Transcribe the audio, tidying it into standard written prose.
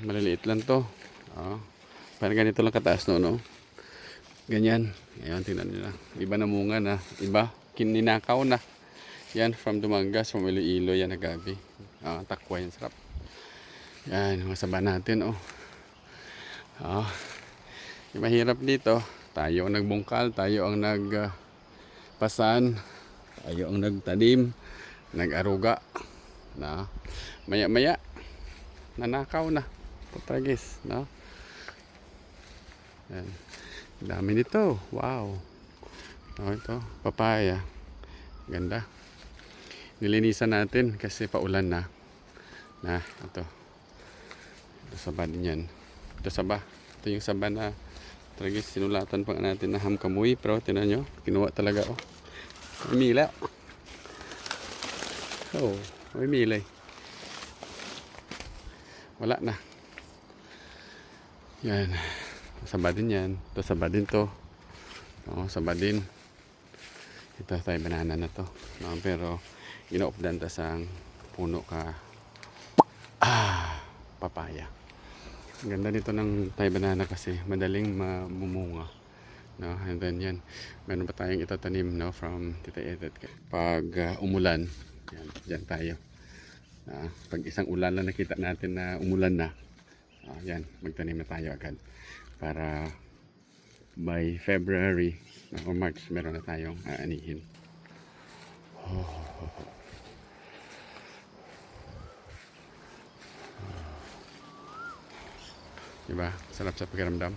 Maliliit lang to. Parang ganito lang kataas no. Ganyan. Ayan, tingnan nyo na. Iba na munga na. Iba, kininakaw na. Yan, from Dumangas, from Iloilo. Yan, agabi. Takwa yan, sarap. Yan, masaba natin, yung mahirap dito, tayo ang nagbungkal, tayo ang nagpasan, tayo ang nagtanim, nag-aruga. Maya-maya, nanakaw na. Patragis, no? Yan. Dami nito. Wow. Ito, papaya. Ganda. Nilinisan natin kasi paulan na. Ito. Ito saba din yan. Ito saba. Ito yung saba na tragis. Sinulatan pa natin na hamkamuy. Pero tinan nyo. Kinuha talaga. May mila. May mila. Wala na. Yan. Saba din yan. Ito saba din to. Saba din. Ito tayo banana na to. Pero ina-updan ta sa puno ka papaya. Ang ganda nito ng Thai banana kasi madaling mamumunga. And then yan. Meron pa tayong itatanim from Tita Edith. Pag umulan, yan tayo. Pag isang ulan na nakita natin na umulan na, yan, magtanim na tayo agad. Para by February o March, meron na tayong aanihin. Diba? Sarap sa pakiramdam.